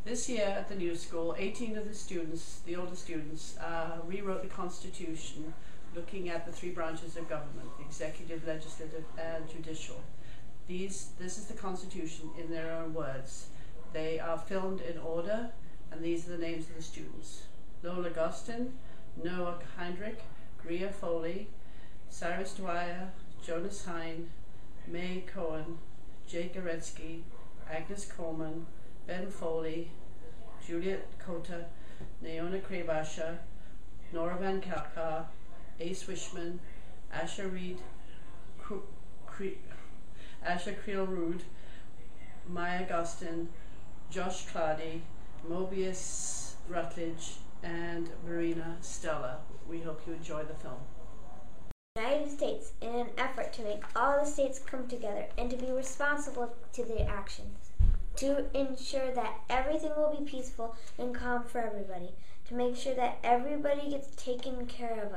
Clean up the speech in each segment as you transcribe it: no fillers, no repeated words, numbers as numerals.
This year at the new school, 18 of the students, the older students, rewrote the Constitution looking at the three branches of government, the executive, legislative, and judicial. This is the Constitution in their own words. They are filmed in order, and these are the names of the students. Lola Gostin, Noah Heinrich, Rhea Foley, Cyrus Dwyer, Jonas Hine, May Cohen, Jake Aretsky, Agnes Coleman, Ben Foley, Juliet Kota, Naona Krebasha, Nora Van Kalkar, Ace Wishman, Asha Reed, Asha Creel-Rude, Maya Gostin, Josh Clady, Mobius Rutledge, and Marina Stella. We hope you enjoy the film. United States, in an effort to make all the states come together and to be responsible to their actions, to ensure that everything will be peaceful and calm for everybody, to make sure that everybody gets taken care of,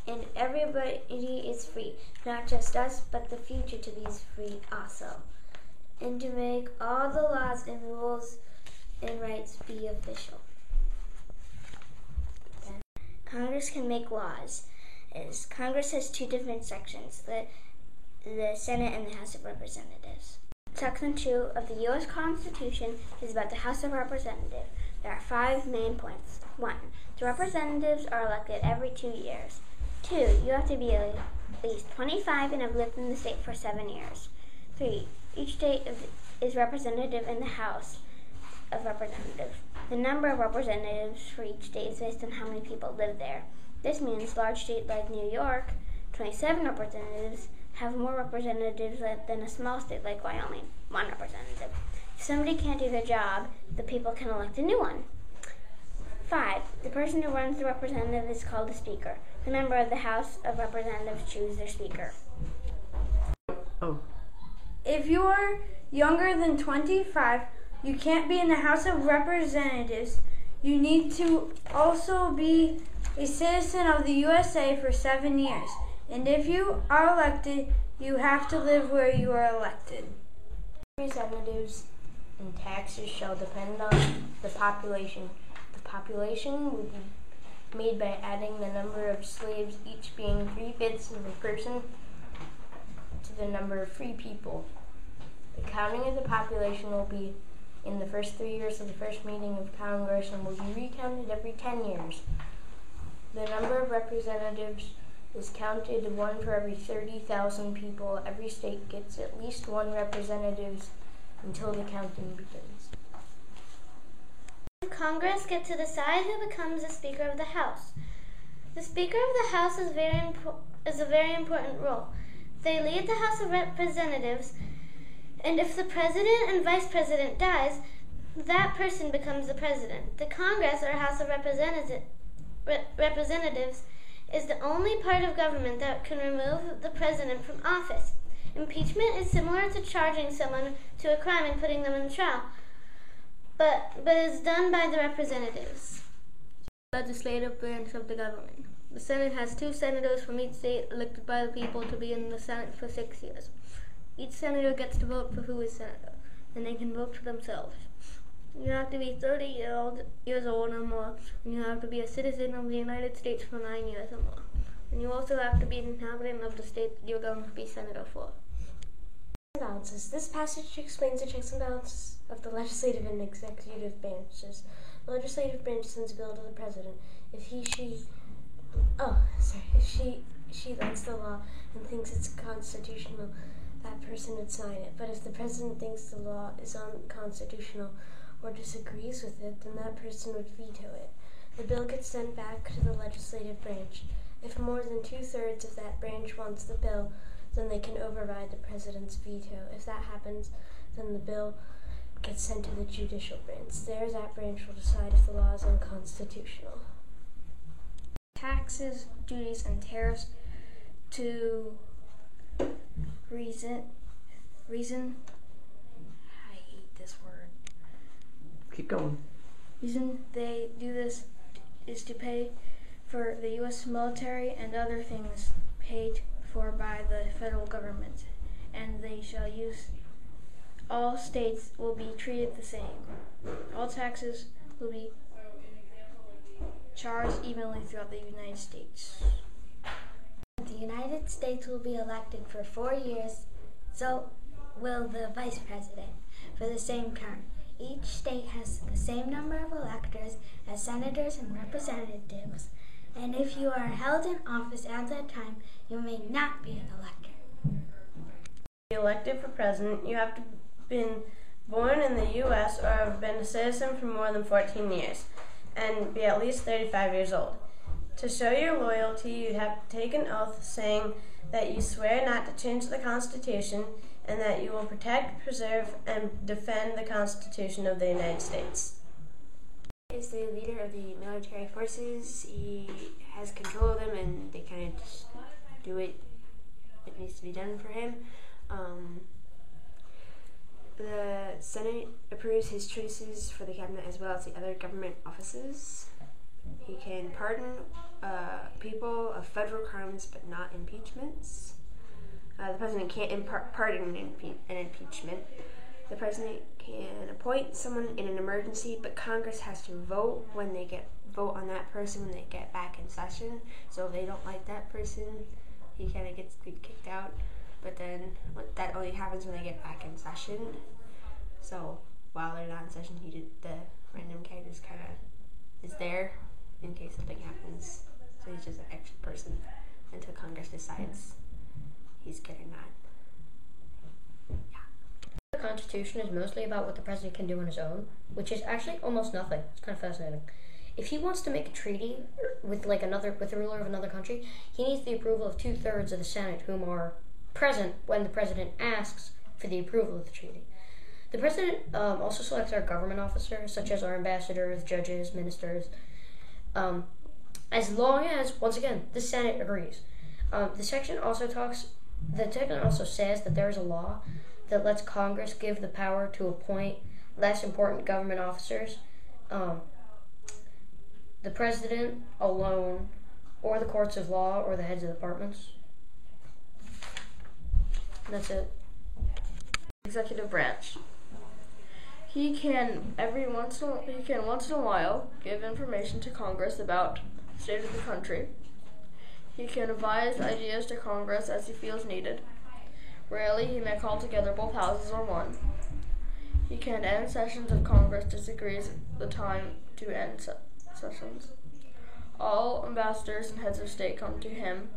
and everybody is free, not just us, but the future to be free also, and to make all the laws and rules and rights be official. Congress can make laws. Congress has two different sections, the Senate and the House of Representatives. Section 2 of the U.S. Constitution is about the House of Representatives. There are 5 main points. 1. The representatives are elected every 2 years. 2. You have to be at least 25 and have lived in the state for 7 years. 3. Each state is representative in the House of Representatives. The number of representatives for each state is based on how many people live there. This means large states like New York, 27 representatives, have more representatives than a small state like Wyoming, 1 representative. If somebody can't do their job, the people can elect a new one. 5. The person who runs the representative is called the Speaker. The member of the House of Representatives choose their Speaker. If you are younger than 25, you can't be in the House of Representatives. You need to also be a citizen of the USA for 7 years. And if you are elected, you have to live where you are elected. Representatives and taxes shall depend on the population. The population will be made by adding the number of slaves, each being 3/5 of a person, to the number of free people. The counting of the population will be in the first 3 years of the first meeting of Congress and will be recounted every 10 years. The number of representatives is counted 1 for every 30,000 people. Every state gets at least 1 representative until the counting begins. Congress gets to decide who becomes the Speaker of the House. The Speaker of the House is a very important role. They lead the House of Representatives, and if the President and Vice President dies, that person becomes the President. The Congress, or House of Representatives, is the only part of government that can remove the President from office. Impeachment is similar to charging someone to a crime and putting them in trial, but is done by the representatives. Legislative branch of the government. The Senate has 2 senators from each state elected by the people to be in the Senate for 6 years. Each senator gets to vote for who is senator, and they can vote for themselves. You have to be 30 years old or more, and you have to be a citizen of the United States for 9 years or more. And you also have to be an inhabitant of the state that you're going to be senator for. Balances. This passage explains the checks and balances of the legislative and executive branches. The legislative branch sends a bill to the president. If she likes the law and thinks it's constitutional, that person would sign it. But if the president thinks the law is unconstitutional or disagrees with it, then that person would veto it. The bill gets sent back to the legislative branch. If more than 2/3 of that branch wants the bill, then they can override the president's veto. If that happens, then the bill gets sent to the judicial branch. There, that branch will decide if the law is unconstitutional. Taxes, duties, and tariffs to reason. I hate this word. Keep going. Reason they do this is to pay for the U.S. military and other things paid for by the federal government, and they shall use all states will be treated the same. All taxes will be charged evenly throughout the United States. The United States will be elected for 4 years, so will the vice president for the same term. Each state has the same number of electors as senators and representatives, and if you are held in office at that time, you may not be an elector. To be elected for president, you have to have been born in the U.S. or have been a citizen for more than 14 years and be at least 35 years old. To show your loyalty, you'd have to take an oath saying that you swear not to change the Constitution and that you will protect, preserve, and defend the Constitution of the United States. He is the leader of the military forces. He has control of them and they kind of just do it needs to be done for him. The Senate approves his choices for the cabinet as well as the other government offices. He can pardon people of federal crimes but not impeachments. The president can't pardon an impeachment. The president can appoint someone in an emergency, but Congress has to vote on that person when they get back in session. So if they don't like that person, he kind of gets kicked out. But then that only happens when they get back in session. So while they're not in session, the random guy just kind of is there in case something happens. So he's just an extra person until Congress decides he's good or not. The Constitution is mostly about what the president can do on his own, which is actually almost nothing. It's kind of fascinating. If he wants to make a treaty with the ruler of another country, he needs the approval of 2/3 of the Senate, whom are present when the president asks for the approval of the treaty. The president also selects our government officers, such as our ambassadors, judges, ministers, as long as, once again, the Senate agrees. The section also says that there is a law that lets Congress give the power to appoint less important government officers, the president alone, or the courts of law, or the heads of departments. And that's it. Executive branch. He can once in a while give information to Congress about the state of the country. He can advise ideas to Congress as he feels needed. Rarely, he may call together both houses or one. He can end sessions if Congress disagrees the time to end sessions. All ambassadors and heads of state come to him.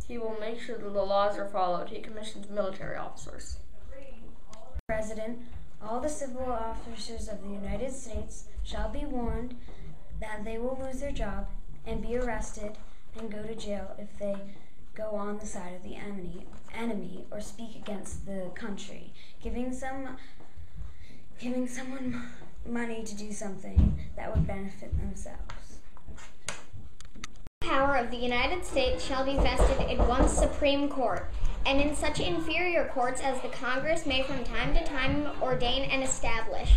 He will make sure that the laws are followed. He commissions military officers. President, all the civil officers of the United States shall be warned that they will lose their job and be arrested and go to jail if they go on the side of the enemy or speak against the country, giving someone money to do something that would benefit themselves. The power of the United States shall be vested in one Supreme Court, and in such inferior courts as the Congress may from time to time ordain and establish.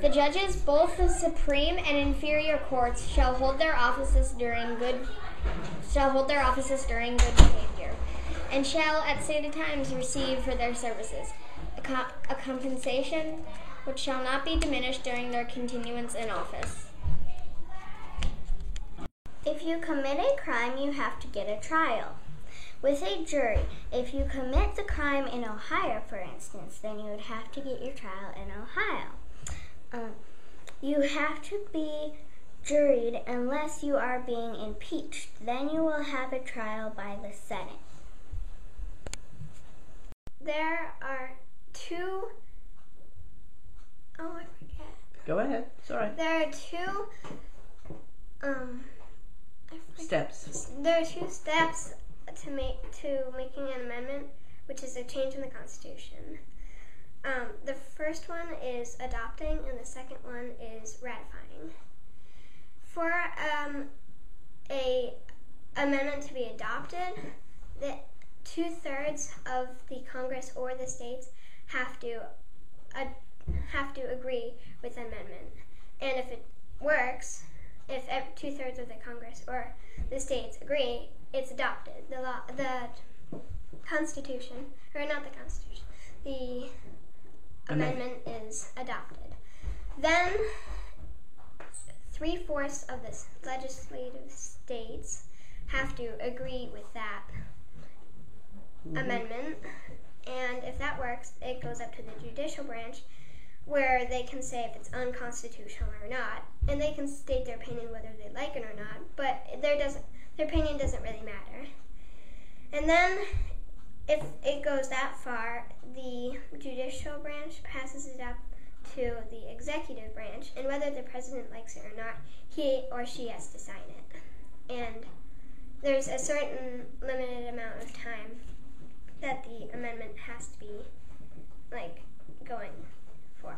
The judges, both the supreme and inferior courts, shall hold their offices during good behavior, and shall at stated times receive for their services a compensation which shall not be diminished during their continuance in office. If you commit a crime, you have to get a trial with a jury. If you commit the crime in Ohio, for instance, then you would have to get your trial in Ohio. You have to be juried unless you are being impeached. Then you will have a trial by the Senate. There are two... Oh, I forget. Go ahead. It's all right. There are two... Steps. There are 2 steps to making an amendment, which is a change in the Constitution. The first one is adopting, and the second one is ratifying. For a amendment to be adopted, the 2/3 of the Congress or the states have to agree with the amendment, and if it works, if 2/3 of the Congress or the states agree, it's adopted. The Constitution, or not the Constitution, the amendment is adopted. Then 3/4 of the legislative states have to agree with that amendment, and if that works, it goes up to the judicial branch, where they can say if it's unconstitutional or not, and they can state their opinion whether they like it or not, but their opinion doesn't really matter. And then if it goes that far, the judicial branch passes it up to the executive branch, and whether the president likes it or not, he or she has to sign it. And there's a certain limited amount of time that the amendment has to be going for.